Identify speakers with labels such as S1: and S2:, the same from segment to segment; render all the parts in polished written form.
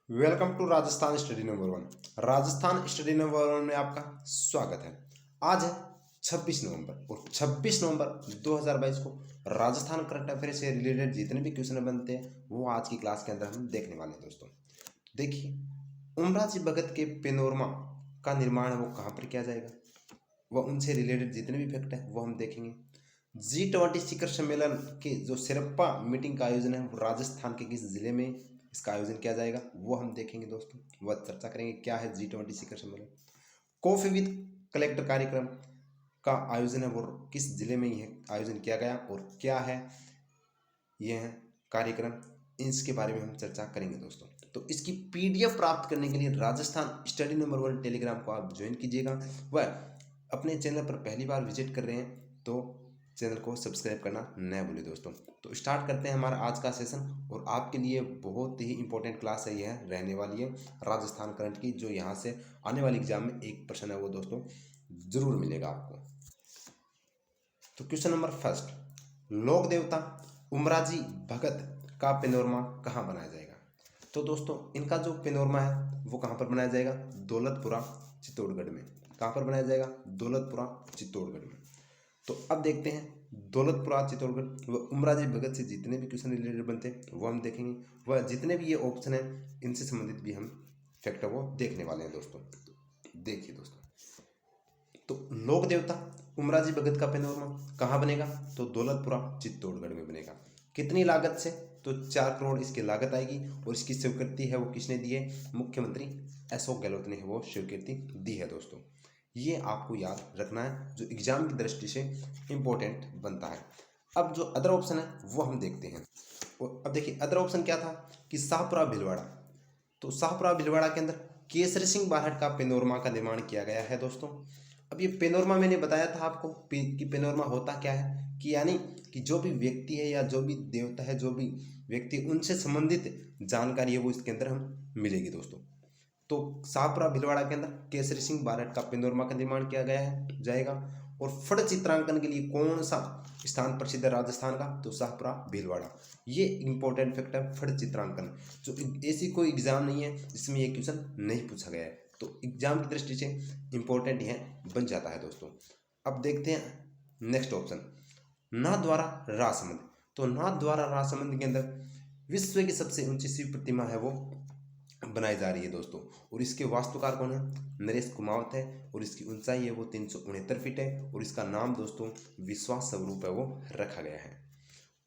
S1: Welcome to Rajasthan study number 1। Rajasthan study number 1 में आपका स्वागत है। आज है 26 नवंबर और 26 नवंबर 2022 को राजस्थान करंट अफेयर से रिलेटेड जितने भी क्वेश्चन बनते हैं वो आज की क्लास के अंदर हम देखने वाले हैं दोस्तों। देखिए, उमराजी भगत के पेनोरमा का निर्माण वो कहाँ पर किया जाएगा, वह उनसे रिलेटेड जितने भी फैक्ट है वो हम देखेंगे। G20 शिखर सम्मेलन के जो सिरप्पा मीटिंग का आयोजन है वो राजस्थान के किस जिले में इसका आयोजन किया जाएगा वो हम देखेंगे दोस्तों। वह चर्चा करेंगे क्या है G20 शिखर सम्मेलन। कॉफी विद कलेक्टर कार्यक्रम का आयोजन है वो किस जिले में यह आयोजन किया गया और क्या है यह कार्यक्रम, इसके बारे में हम चर्चा करेंगे दोस्तों। तो इसकी पीडीएफ प्राप्त करने के लिए राजस्थान स्टडी नंबर 1 टेलीग्राम को आप ज्वाइन कीजिएगा। वह अपने चैनल पर पहली बार विजिट कर रहे हैं तो चैनल को सब्सक्राइब करना न भूलें दोस्तों। तो स्टार्ट करते हैं हमारा आज का सेशन और आपके लिए बहुत ही इंपॉर्टेंट क्लास है यह रहने वाली है राजस्थान करंट की, जो यहाँ से आने वाले एग्जाम में 1% है वो दोस्तों जरूर मिलेगा आपको। तो क्वेश्चन नंबर फर्स्ट, लोक देवता उमराजी भगत का पेनोरमा कहाँ बनाया जाएगा। तो दोस्तों इनका जो पेनोरमा है वो कहाँ पर बनाया जाएगा, दौलतपुरा चित्तौड़गढ़ में। कहाँ पर बनाया जाएगा, दौलतपुरा चित्तौड़गढ़ में। तो अब देखते हैं दौलतपुरा चित्तौड़गढ़ व उमराजी भगत से जितने भी क्वेश्चन रिलेटेड बनते हैं वो हम देखेंगे। वह जितने भी ये ऑप्शन है इनसे संबंधित भी हम फैक्ट वो देखने वाले हैं दोस्तों। देखिए दोस्तों, तो लोक देवता उमराजी भगत का पेनोरमा कहाँ बनेगा, तो दौलतपुरा चित्तौड़गढ़ में बनेगा। कितनी लागत से, तो 4 करोड़ इसकी लागत आएगी और इसकी स्वीकृति है वो किसने दी है, मुख्यमंत्री अशोक गहलोत ने वो स्वीकृति दी है दोस्तों। ये आपको याद रखना है जो एग्जाम की दृष्टि से इम्पोर्टेंट बनता है। अब जो अदर ऑप्शन है वो हम देखते हैं। और अब देखिए अदर ऑप्शन क्या था कि शाहपुरा भीलवाड़ा। तो शाहपुरा भीलवाड़ा के अंदर केसरी सिंह बारहट का पेनोरमा का निर्माण किया गया है दोस्तों। अब ये पेनोरमा मैंने बताया था आपको कि पेनोरमा होता क्या है, कि यानी कि जो भी व्यक्ति है या जो भी देवता है, जो भी व्यक्ति, उनसे संबंधित जानकारी है वो इसके अंदर हम मिलेगी दोस्तों। तो शाहपुरा भीलवाड़ा के अंदर केसरी सिंह बारहट का पेनोरमा का निर्माण किया गया है जाएगा। और फड़ चित्रांकन के लिए कौन सा स्थान प्रसिद्ध है राजस्थान का, तो शाहपुरा भीलवाड़ा। ये इंपॉर्टेंट फैक्ट है, फड़ चित्रांकन। जो ऐसी कोई एग्जाम नहीं है जिसमें ये क्वेश्चन नहीं पूछा गया है, तो एग्जाम की दृष्टि से इंपॉर्टेंट यह बन जाता है दोस्तों। अब देखते हैं नेक्स्ट ऑप्शन, नाथद्वारा राजसमंद। तो नाथद्वारा राजसमंद के अंदर विश्व की सबसे ऊंची शिव प्रतिमा है वो बनाई जा रही है दोस्तों। और इसके वास्तुकार कौन है, नरेश कुमावत है। और इसकी ऊंचाई है वो 369 फीट है। और इसका नाम दोस्तों विश्वास स्वरूप है वो रखा गया है।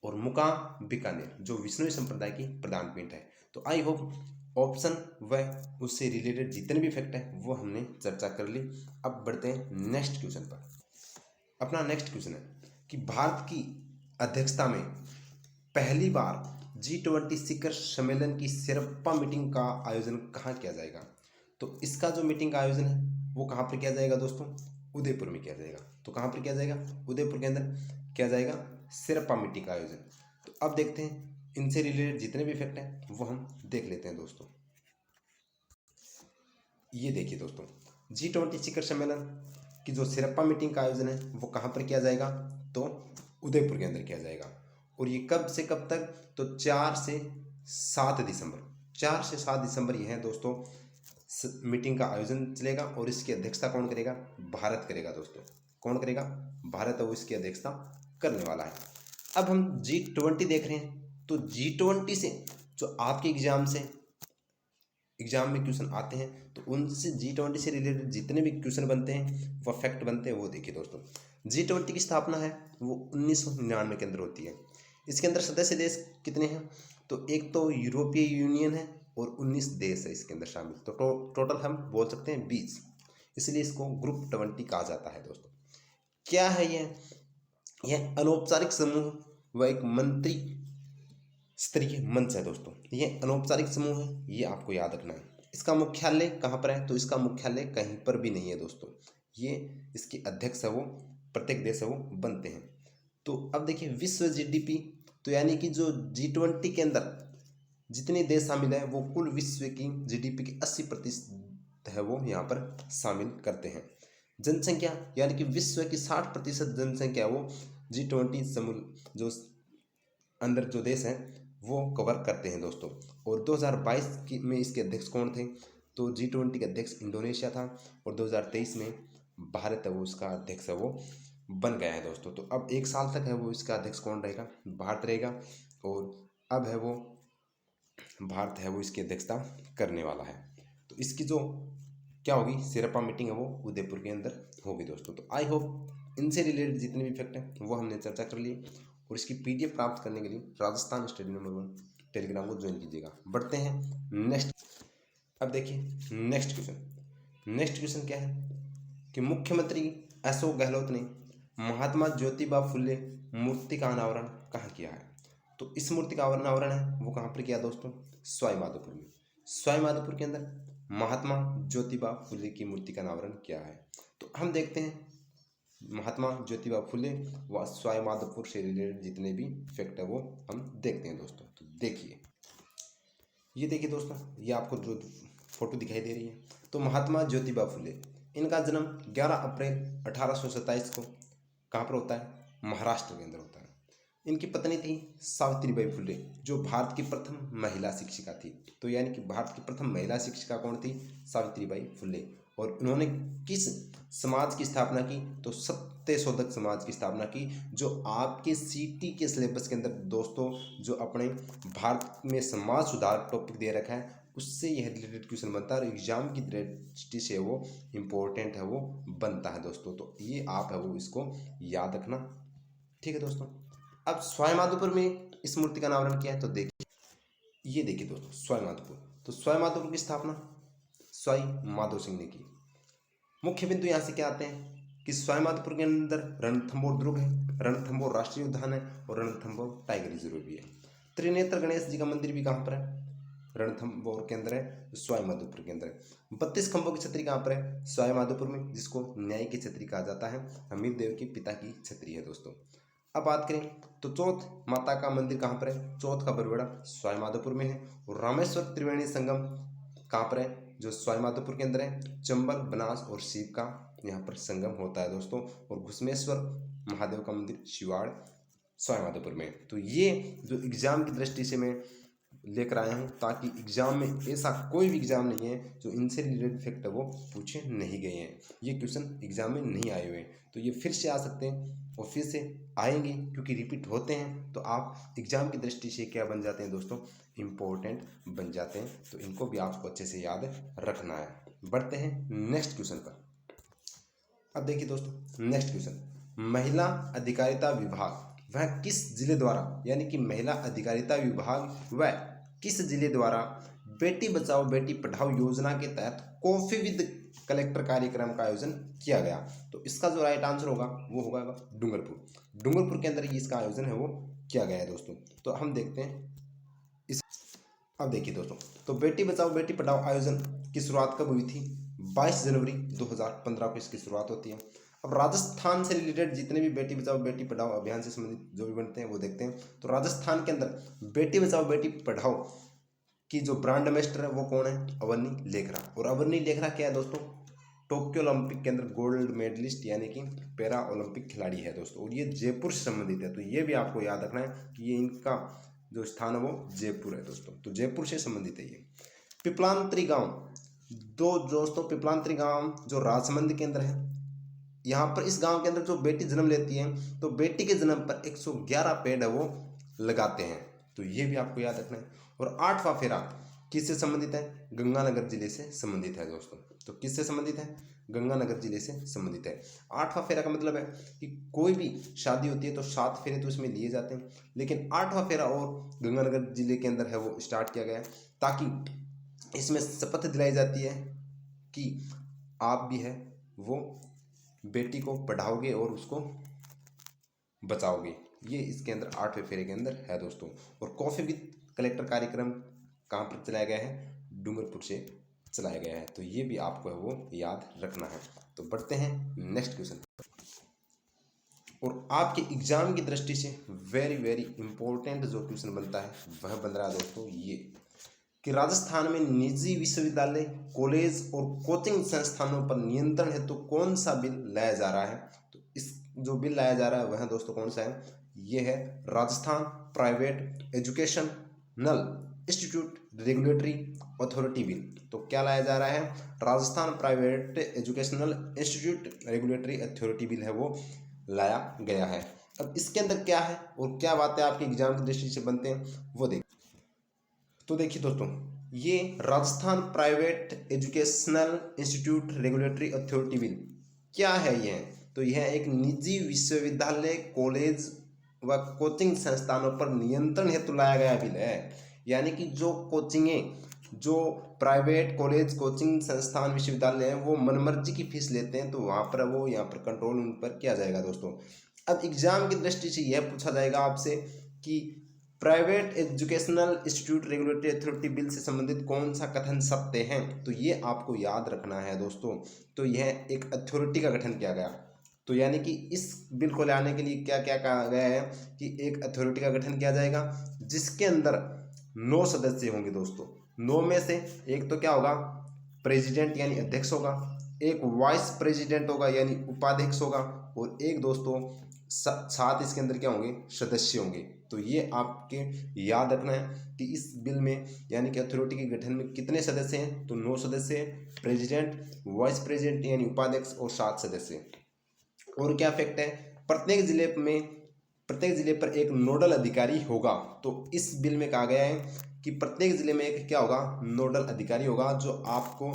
S1: और मुकाम बीकानेर जो विष्णु संप्रदाय की प्रधान पीठ है। तो आई होप ऑप्शन व उससे रिलेटेड जितने भी फैक्ट है वो हमने चर्चा कर ली। अब बढ़ते हैं नेक्स्ट क्वेश्चन पर। अपना नेक्स्ट क्वेश्चन है कि भारत की अध्यक्षता में पहली बार G20 शिखर सम्मेलन की सिरप्पा मीटिंग का आयोजन कहाँ किया जाएगा। तो इसका जो मीटिंग का आयोजन है वो कहाँ पर किया जाएगा दोस्तों, उदयपुर में किया जाएगा। तो कहाँ पर किया जाएगा, उदयपुर के अंदर किया जाएगा सिरप्पा मीटिंग का आयोजन। तो अब देखते हैं इनसे रिलेटेड जितने भी फैक्ट हैं वो हम देख लेते हैं दोस्तों। ये देखिए दोस्तों, G20 शिखर सम्मेलन की जो सिरप्पा मीटिंग का आयोजन है वो कहाँ पर किया जाएगा, तो उदयपुर के अंदर किया जाएगा। और ये कब से कब तक, तो 4 से 7 दिसंबर, 4 से 7 दिसंबर यह है दोस्तों मीटिंग का आयोजन चलेगा। और इसकी अध्यक्षता कौन करेगा, भारत करेगा दोस्तों। कौन करेगा, भारत है वो इसकी अध्यक्षता करने वाला है। अब हम G20 देख रहे हैं, तो G20 से जो आपके एग्जाम में क्वेश्चन आते हैं तो उनसे G20 से रिलेटेड जितने भी क्वेश्चन बनते हैं वह फैक्ट बनते हैं वो देखिए दोस्तों। G20 की स्थापना है वो 1999 के अंदर होती है। इसके अंदर सदस्य देश कितने हैं, तो एक तो यूरोपीय यूनियन है और 19 देश है इसके अंदर शामिल। तो टोटल हम बोल सकते हैं 20, इसलिए इसको ग्रुप 20 कहा जाता है दोस्तों। क्या है यह अनौपचारिक समूह व एक मंत्री स्तरीय मंच है दोस्तों। यह अनौपचारिक समूह है, ये आपको याद रखना है। इसका मुख्यालय कहाँ पर है, तो इसका मुख्यालय कहीं पर भी नहीं है दोस्तों। ये इसके अध्यक्ष है वो प्रत्येक देश है वो बनते हैं। तो अब देखिए विश्व जीडीपी, तो यानी कि जो G20 के अंदर जितने देश शामिल है वो कुल विश्व की जीडीपी की 80% है वो यहाँ पर शामिल करते हैं। जनसंख्या यानी कि विश्व की 60% जनसंख्या वो G20 समूह जो अंदर जो देश हैं वो कवर करते हैं दोस्तों। और 2022 में इसके अध्यक्ष कौन थे? तो G20 के अध्यक्ष इंडोनेशिया था, और 2023 में भारत है वो उसका अध्यक्ष है वो बन गया है दोस्तों। तो अब 1 साल तक है वो इसका अध्यक्ष कौन रहेगा? भारत रहेगा। और अब है वो भारत है वो इसकी अध्यक्षता करने वाला है। तो इसकी जो क्या होगी शेरपा मीटिंग है वो उदयपुर के अंदर होगी दोस्तों। तो आई होप इनसे रिलेटेड जितने भी फैक्ट हैं वो हमने चर्चा कर लिए, और इसकी PDF प्राप्त करने के लिए राजस्थान स्टडी नंबर 1 टेलीग्राम को ज्वाइन कीजिएगा। बढ़ते हैं नेक्स्ट। अब देखिए नेक्स्ट क्वेश्चन क्या है कि मुख्यमंत्री अशोक गहलोत ने महात्मा ज्योतिबा फुले मूर्ति का अनावरण कहाँ किया है? तो इस मूर्ति का अनावरण है वो कहाँ पर किया दोस्तों? सवाई माधोपुर में। सवाई माधोपुर के अंदर महात्मा ज्योतिबा फुले की मूर्ति का अनावरण किया है। तो हम देखते हैं महात्मा ज्योतिबा फुले व सवाई माधोपुर से रिलेटेड जितने भी फैक्ट है वो हम देखते हैं दोस्तों। तो देखिए, ये देखिए दोस्तों, ये आपको जो फोटो दिखाई दे रही है, तो महात्मा ज्योतिबा फुले, इनका जन्म 11 अप्रैल 1827 को कहाँ पर होता है? महाराष्ट्र के अंदर होता है। इनकी पत्नी थी सावित्रीबाई फुले, जो भारत की प्रथम महिला शिक्षिका थी। तो यानी कि भारत की प्रथम महिला शिक्षिका कौन थी? सावित्रीबाई फुले। और उन्होंने किस समाज की स्थापना की? तो सत्यशोधक समाज की स्थापना की, जो आपके CT के सिलेबस के अंदर दोस्तों जो अपने भारत में समाज सुधार टॉपिक दे रखा है उससे यह रिलेटेड क्वेश्चन बनता है, और एग्जाम की दृष्टि से वो इम्पोर्टेंट है वो बनता है दोस्तों। तो ये आप है वो इसको याद रखना, ठीक है दोस्तों। अब सवाई माधोपुर में इस मूर्ति का अनावरण किया है, तो देखिए, ये देखिए दोस्तों सवाई माधोपुर। तो सवाई माधोपुर की स्थापना सवाई माधो सिंह ने की। मुख्य बिंदु यहाँ से क्या आते हैं कि सवाई माधोपुर के अंदर रणथंभौर दुर्ग है, रणथंभौर राष्ट्रीय उद्यान है, और रणथंभौर टाइगर रिजर्व भी है। त्रिनेत्र गणेश जी का मंदिर भी कहाँ पर है? रणथंभौर के अंदर है, सवाई माधोपुर के अंदर है। 32 खंभों की छतरी कहाँ पर है? सवाई माधोपुर में, जिसको न्याय की छतरी कहा जाता है। हमीर देव के पिता की छतरी है दोस्तों। अब बात करें तो चौथ माता का मंदिर कहाँ पर है? चौथ का बरवेड़ा सवाई माधोपुर में है। और रामेश्वर त्रिवेणी संगम कहाँ पर है? जो सवाई माधोपुर के अंदर है। चंबल, बनास और सीप का यहाँ पर संगम होता है दोस्तों। और घुसमेश्वर महादेव का मंदिर शिवाड़ सवाई माधोपुर में। तो ये जो एग्जाम की दृष्टि से मैं लेकर आया हूँ, ताकि एग्जाम में ऐसा कोई भी एग्जाम नहीं है जो इनसे रिलेटेड फैक्ट है वो पूछे नहीं गए हैं। ये क्वेश्चन एग्जाम में नहीं आए हुए हैं, तो ये फिर से आ सकते हैं और फिर से आएंगे, क्योंकि रिपीट होते हैं। तो आप एग्जाम की दृष्टि से क्या बन जाते हैं दोस्तों? इम्पोर्टेंट बन जाते हैं। तो इनको भी आपको अच्छे से याद रखना है। बढ़ते हैं नेक्स्ट क्वेश्चन पर। अब देखिए दोस्तों नेक्स्ट क्वेश्चन, महिला अधिकारिता विभाग वह किस जिले द्वारा, यानी कि महिला अधिकारिता विभाग वह किस जिले द्वारा बेटी बचाओ बेटी पढ़ाओ योजना के तहत कॉफी विद कलेक्टर कार्यक्रम का आयोजन किया गया? तो इसका जो राइट आंसर होगा वो होगा डूंगरपुर। डूंगरपुर के अंदर ही इसका आयोजन है वो किया गया है दोस्तों। तो हम देखते हैं इस। अब देखिए दोस्तों, तो बेटी बचाओ बेटी पढ़ाओ आयोजन की शुरुआत कब हुई थी? 22 जनवरी 2015 को इसकी शुरुआत होती है। अब राजस्थान से रिलेटेड जितने भी बेटी बचाओ बेटी पढ़ाओ अभियान से संबंधित जो भी बनते हैं वो देखते हैं। तो राजस्थान के अंदर बेटी बचाओ बेटी पढ़ाओ की जो ब्रांड एम्बेसडर है वो कौन है? अवनी लेखरा। और अवनी लेखरा क्या है दोस्तों? टोक्यो ओलंपिक के अंदर गोल्ड मेडलिस्ट यानी कि पैरा ओलंपिक खिलाड़ी है दोस्तों। और ये जयपुर से संबंधित है, तो ये भी आपको याद रखना है कि ये इनका जो स्थान है वो जयपुर है दोस्तों। तो जयपुर से संबंधित है ये। पिपलांतरी गांव दोस्तों पिपलांतरी गांव जो राजसमंद के अंदर है, यहाँ पर इस गांव के अंदर जो बेटी जन्म लेती है तो बेटी के जन्म पर 111 पेड़ है वो लगाते हैं। तो ये भी आपको याद रखना है। और 8वां फेरा किससे संबंधित है? गंगानगर जिले से संबंधित है दोस्तों। तो किससे संबंधित है? गंगानगर जिले से संबंधित है। 8वां फेरा का मतलब है कि कोई भी शादी होती है तो 7 फेरे तो इसमें लिए जाते हैं, लेकिन 8वां फेरा और गंगानगर जिले के अंदर है वो स्टार्ट किया गया है, ताकि इसमें शपथ दिलाई जाती है कि आप भी है वो बेटी को पढ़ाओगे और उसको बचाओगे। ये इसके अंदर 8वें फेरे के अंदर है दोस्तों। और कॉफी विद कलेक्टर कार्यक्रम कहाँ पर चलाया गया है? डूंगरपुर से चलाया गया है। तो ये भी आपको है वो याद रखना है। तो बढ़ते हैं नेक्स्ट क्वेश्चन। और आपके एग्जाम की दृष्टि से वेरी वेरी इंपॉर्टेंट जो क्वेश्चन बनता है वह बन रहा है दोस्तों ये, कि राजस्थान में निजी विश्वविद्यालय कॉलेज और कोचिंग संस्थानों पर नियंत्रण हेतु कौन सा बिल लाया जा रहा है? तो इस जो बिल लाया जा रहा है वह दोस्तों कौन सा है? ये है Rajasthan private education institute regulatory authority bill. तो क्या लाया जा रहा है, Rajasthan private educational institute regulatory authority bill है वो लाया गया है। अब इसके अंदर क्या है और क्या बातें आपके एग्जाम की दृष्टि से बनते हैं वो देख। तो देखिए दोस्तों, ये Rajasthan private educational institute regulatory authority bill क्या है ये, तो यह एक निजी विश्वविद्यालय, कॉलेज व कोचिंग संस्थानों पर नियंत्रण हेतु लाया गया बिल है। यानी कि जो कोचिंगें, जो प्राइवेट कॉलेज, कोचिंग संस्थान, विश्वविद्यालय हैं वो मनमर्जी की फीस लेते हैं, तो वहाँ पर वो यहाँ पर कंट्रोल उन पर किया जाएगा दोस्तों। अब एग्जाम की दृष्टि से यह पूछा जाएगा आपसे कि private educational institute regulatory authority bill से संबंधित कौन सा कथन सत्य है, तो ये आपको याद रखना है दोस्तों। तो यह एक अथॉरिटी का गठन किया गया, तो यानी कि इस बिल को लाने के लिए क्या क्या कहा गया है कि एक अथॉरिटी का गठन किया जाएगा जिसके अंदर 9 सदस्य होंगे दोस्तों। 9 में से एक तो क्या होगा, प्रेसिडेंट यानी अध्यक्ष होगा, एक वाइस प्रेसिडेंट होगा यानी उपाध्यक्ष होगा, और एक दोस्तों 7 इसके अंदर क्या होंगे, सदस्य होंगे। तो ये आपके याद रखना है कि इस बिल में यानी कि अथॉरिटी के गठन में कितने सदस्य हैं, तो 9 सदस्य हैं, प्रेसिडेंट, वाइस प्रेसिडेंट यानी उपाध्यक्ष और 7 सदस्य। और क्या फैक्ट है, प्रत्येक जिले पर एक नोडल अधिकारी होगा। तो इस बिल में कहा गया है कि प्रत्येक जिले में एक क्या होगा, नोडल अधिकारी होगा, जो आपको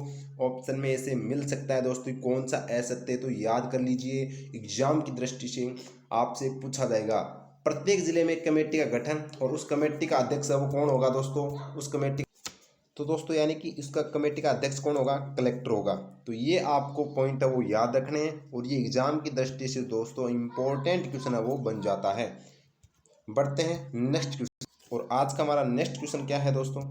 S1: ऑप्शन में ऐसे मिल सकता है दोस्तों। कौन सा असत्य है तो याद कर लीजिए, एग्जाम की दृष्टि से आपसे पूछा जाएगा। प्रत्येक जिले में एक कमेटी का गठन, और उस कमेटी का अध्यक्ष वो कौन होगा दोस्तों, उस कमेटी, तो दोस्तों यानी कि इसका कमेटी का अध्यक्ष कौन होगा, कलेक्टर होगा। तो ये आपको पॉइंट है वो याद रखने हैं, और ये एग्जाम की दृष्टि से दोस्तों इंपॉर्टेंट क्वेश्चन है वो बन जाता है। बढ़ते हैं नेक्स्ट क्वेश्चन, और आज का हमारा नेक्स्ट क्वेश्चन क्या है दोस्तों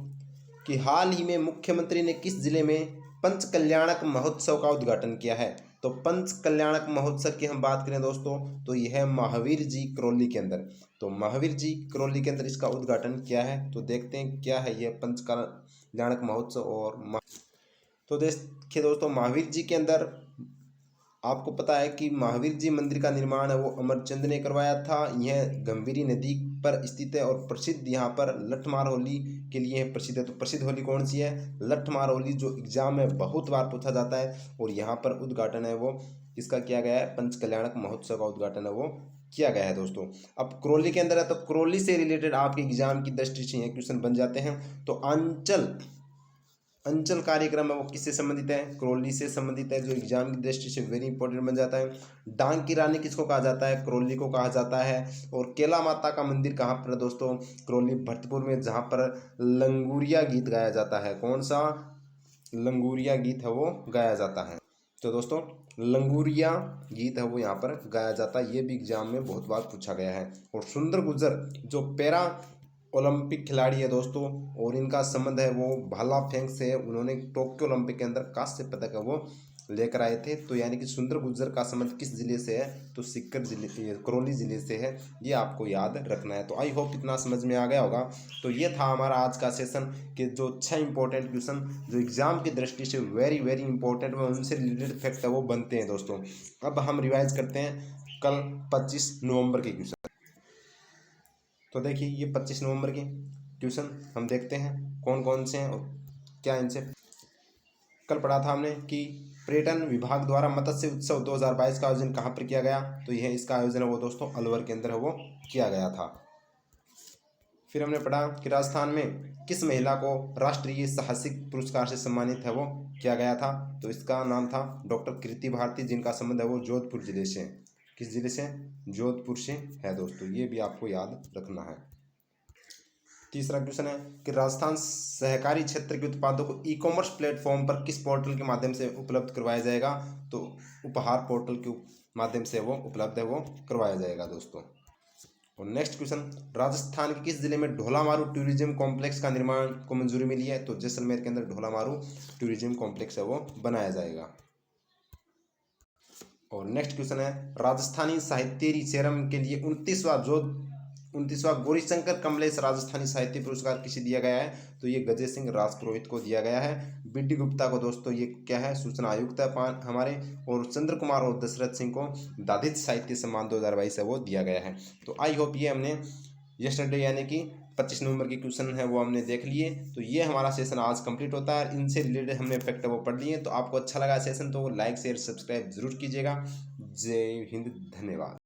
S1: कि हाल ही में मुख्यमंत्री ने किस जिले में पंच कल्याणक महोत्सव का उद्घाटन किया है। तो पंच कल्याणक महोत्सव की हम बात करें दोस्तों तो यह है महावीर जी करौली के अंदर। तो महावीर जी करौली के अंदर इसका उद्घाटन किया है। तो देखते हैं क्या है यह पंच कल्याणक महोत्सव। और तो देखिए दोस्तों, महावीर जी के अंदर आपको पता है कि महावीर जी मंदिर का निर्माण है वो अमरचंद ने करवाया था। यह गंभीरी नदी पर स्थित है, और प्रसिद्ध यहाँ पर लठमार होली के लिए प्रसिद्ध है। तो प्रसिद्ध होली कौन सी है, लठमार होली, जो एग्जाम में बहुत बार पूछा जाता है। और यहाँ पर उद्घाटन है वो इसका किया गया है, पंच कल्याणक महोत्सव का उद्घाटन है वो किया गया है दोस्तों। अब करौली के अंदर है, तो करौली से रिलेटेड आपके एग्जाम की दृष्टि से ये क्वेश्चन बन जाते हैं। तो अंचल कार्यक्रम है वो किससे संबंधित है, करौली से संबंधित है, जो एग्जाम की दृष्टि से वेरी इंपॉर्टेंट बन जाता है। डांग की रानी किसको कहा जाता है, करौली को कहा जाता है। और केला माता का मंदिर कहाँ पर है दोस्तों, करौली भरतपुर में, जहाँ पर लंगूरिया गीत गाया जाता है। कौन सा लंगूरिया गीत है वो गाया जाता है। तो दोस्तों लंगूरिया गीत है वो यहाँ पर गाया जाता है। ये भी एग्जाम में बहुत बार पूछा गया है। और सुंदर गुर्जर जो पैरा ओलंपिक खिलाड़ी है दोस्तों, और इनका संबंध है वो भाला फेंक से है। उन्होंने टोक्यो ओलंपिक के अंदर कांस्य पदक है वो लेकर आए थे। तो यानी कि सुंदर गुर्जर का संबंध किस जिले से है, तो सीकर जिले, करौली जिले से है। ये आपको याद रखना है। तो आई होप इतना समझ में आ गया होगा। तो ये था हमारा आज का सेशन कि जो 6 इंपॉर्टेंट क्वेश्चन जो एग्जाम की दृष्टि से वेरी वेरी इंपॉर्टेंट व उनसे रिलेटेड फैक्ट है वो बनते हैं दोस्तों। अब हम रिवाइज करते हैं कल 25 नवंबर के क्वेश्चन। तो देखिए ये 25 नवंबर के क्वेश्चन हम देखते हैं कौन कौन से हैं और क्या इनसे। कल पढ़ा था हमने कि पर्यटन विभाग द्वारा मत्स्य उत्सव 2022 का आयोजन कहाँ पर किया गया, तो यह इसका आयोजन है वो दोस्तों अलवर के अंदर है वो किया गया था। फिर हमने पढ़ा कि राजस्थान में किस महिला को राष्ट्रीय साहसिक पुरस्कार से सम्मानित है वो किया गया था, तो इसका नाम था डॉक्टर कृति भारती, जिनका संबंध है वो जोधपुर जिले से। किस जिले से, जोधपुर से है दोस्तों। ये भी आपको याद रखना है। तीसरा क्वेश्चन है कि राजस्थान सहकारी क्षेत्र के उत्पादों को ई कॉमर्स प्लेटफॉर्म पर किस पोर्टल के माध्यम से उपलब्ध करवाया जाएगा, तो उपहार पोर्टल के माध्यम से वो उपलब्ध है वो करवाया जाएगा दोस्तों। और नेक्स्ट क्वेश्चन, राजस्थान के किस जिले में ढोलामारू टूरिज्म कॉम्प्लेक्स का निर्माण को मंजूरी मिली है, तो जैसलमेर के अंदर ढोलामारू टूरिज्म कॉम्प्लेक्स है वो बनाया जाएगा। और नेक्स्ट क्वेश्चन है राजस्थानी साहित्यरी चेरम के लिए 29वां गौरीशंकर कमलेश राजस्थानी साहित्य पुरस्कार किसे दिया गया है, तो ये गजय सिंह राजपुरोहित को दिया गया है। बी.डी. गुप्ता को दोस्तों ये क्या है, सूचना आयुक्त है हमारे। और चंद्र कुमार और दशरथ सिंह को दादित साहित्य सम्मान 2022 है वो दिया गया है। तो आई होप ये हमने यस्टरडे यानी कि 25 नवंबर के क्वेश्चन है वो हमने देख लिए। तो ये हमारा सेशन आज कंप्लीट होता है। इनसे रिलेटेड हमने फैक्ट वो पढ़ लिए। तो आपको अच्छा लगा सेशन तो लाइक शेयर सब्सक्राइब जरूर कीजिएगा। जय हिंद, धन्यवाद।